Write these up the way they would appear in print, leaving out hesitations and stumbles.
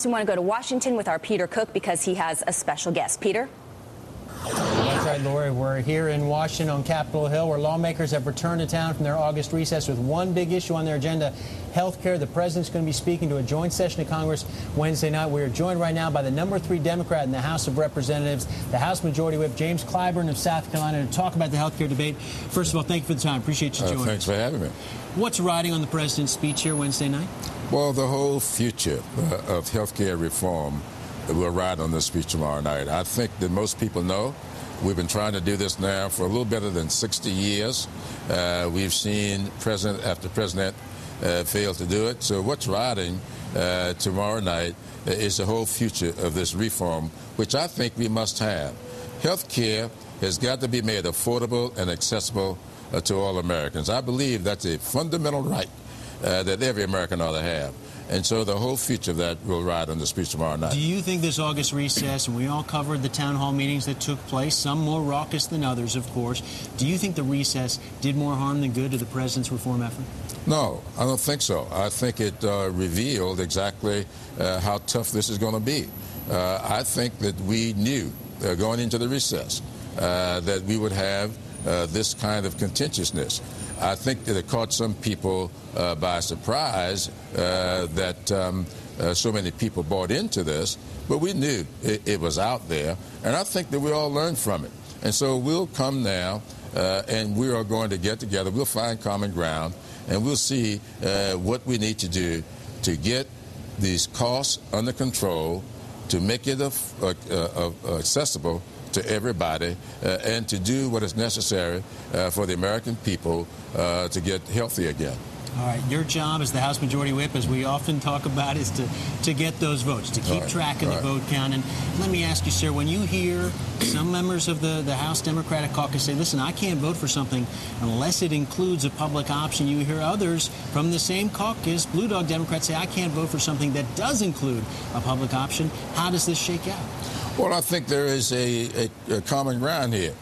We want to go to Washington with our Peter Cook because he has a special guest. Peter? That's right, Lori. We're here in Washington on Capitol Hill, where lawmakers have returned to town from their August recess with one big issue on their agenda, health care. The president's going to be speaking to a joint session of Congress Wednesday night. We are joined right now by the number 3 Democrat in the House of Representatives, the House Majority Whip, James Clyburn of South Carolina, to talk about the health care debate. First of all, thank you for the time. Appreciate you joining us. Thanks for having me. What's riding on the president's speech here Wednesday night? Well, the whole future of health care reform will ride on this speech tomorrow night. I think that most people know we've been trying to do this now for a little better than 60 years. We've seen president after president fail to do it. So what's riding tomorrow night is the whole future of this reform, which I think we must have. Health care has got to be made affordable and accessible to all Americans. I believe that's a fundamental right that every American ought to have. And so the whole future of that will ride on the speech tomorrow night. Do you think this August recess, and we all covered the town hall meetings that took place, some more raucous than others, of course, do you think the recess did more harm than good to the president's reform effort? No, I don't think so. I think it revealed exactly how tough this is going to be. I think that we knew going into the recess that we would have this kind of contentiousness. I think that it caught some people by surprise that so many people bought into this, but we knew it was out there, and I think that we all learned from it. And so we'll come now, and we are going to get together. We'll find common ground, and we'll see what we need to do to get these costs under control, to make it accessible to everybody, and to do what is necessary for the American people to get healthy again. All right, your job as the House Majority Whip, as we often talk about, is to get those votes, to keep track of the vote count. And let me ask you, sir, when you hear some members of the House Democratic caucus say, listen, I can't vote for something unless it includes a public option, you hear others from the same caucus, Blue Dog Democrats, say, I can't vote for something that does include a public option. How does this shake out? Well, I think there is a common ground here.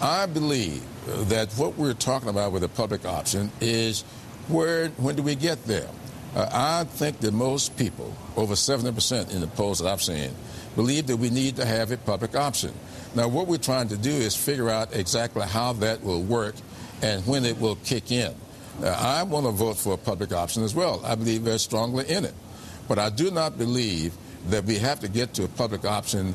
I believe that what we're talking about with a public option is when do we get there? I think that most people, over 70% in the polls that I've seen, believe that we need to have a public option. Now, what we're trying to do is figure out exactly how that will work and when it will kick in. I want to vote for a public option as well. I believe very strongly in it. But I do not believe that we have to get to a public option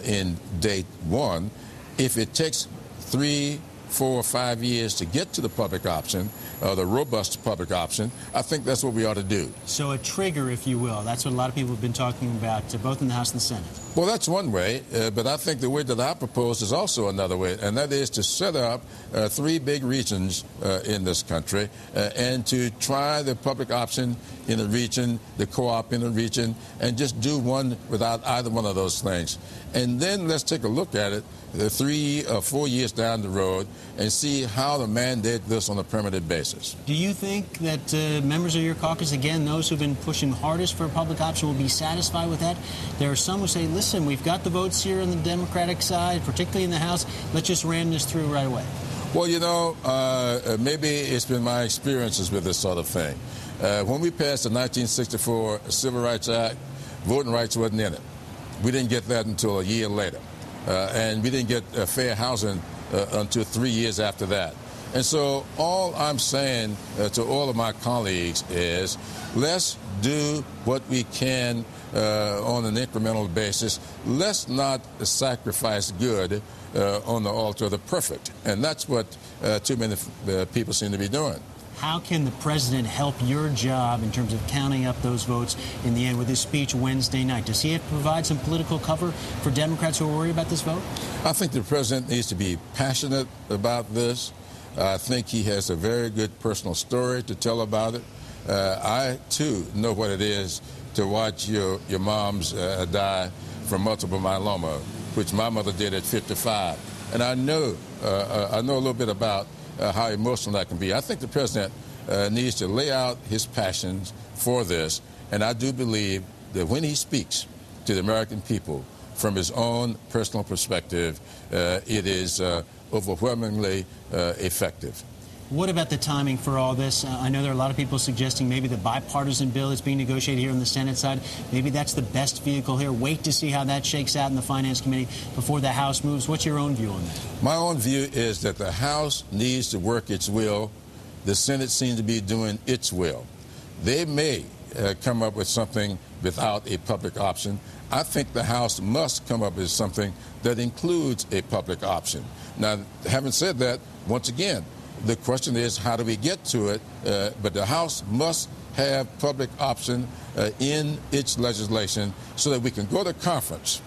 in date one. If it takes 3, 4, or 5 years to get to the public option, the robust public option, I think that's what we ought to do. So a trigger, if you will. That's what a lot of people have been talking about, both in the House and the Senate. Well, that's one way, but I think the way that I propose is also another way, and that is to set up 3 big regions in this country and to try the public option in a region, the co-op in a region, and just do one without either one of those things. And then let's take a look at it 3 or 4 years down the road and see how to mandate this on a permanent basis. Do you think that members of your caucus, again, those who've been pushing hardest for a public option, will be satisfied with that? There are some who say, listen, we've got the votes here on the Democratic side, particularly in the House. Let's just ram this through right away. Well, you know, maybe it's been my experiences with this sort of thing. When we passed the 1964 Civil Rights Act, voting rights wasn't in it. We didn't get that until a year later. And we didn't get fair housing until 3 years after that. And so all I'm saying to all of my colleagues is let's do what we can on an incremental basis. Let's not sacrifice good on the altar of the perfect. And that's what too many people seem to be doing. How can the president help your job in terms of counting up those votes in the end with his speech Wednesday night? Does he have to provide some political cover for Democrats who are worried about this vote? I think the president needs to be passionate about this. I think he has a very good personal story to tell about it. I, too, know what it is to watch your moms die from multiple myeloma, which my mother did at 55. And I know a little bit about how emotional that can be. I think the president needs to lay out his passions for this, and I do believe that when he speaks to the American people from his own personal perspective, it is overwhelmingly effective. What about the timing for all this? I know there are a lot of people suggesting maybe the bipartisan bill that's being negotiated here on the Senate side, maybe that's the best vehicle here. Wait to see how that shakes out in the Finance Committee before the House moves. What's your own view on that? My own view is that the House needs to work its will. The Senate seems to be doing its will. They may come up with something without a public option. I think the House must come up with something that includes a public option. Now, having said that, once again, the question is, how do we get to it? But the House must have public option in its legislation so that we can go to conference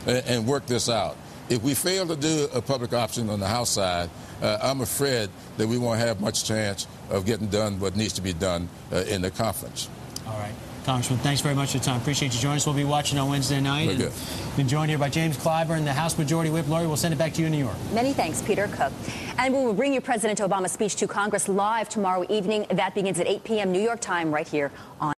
and work this out. If we fail to do a public option on the House side, I'm afraid that we won't have much chance of getting done what needs to be done in the conference. All right. Congressman, thanks very much for your time. Appreciate you joining us. We'll be watching on Wednesday night. Very good. Been joined here by James Clyburn, the House Majority Whip. Lori, we'll send it back to you in New York. Many thanks, Peter Cook. And we will bring you President Obama's speech to Congress live tomorrow evening. That begins at 8 p.m. New York time right here on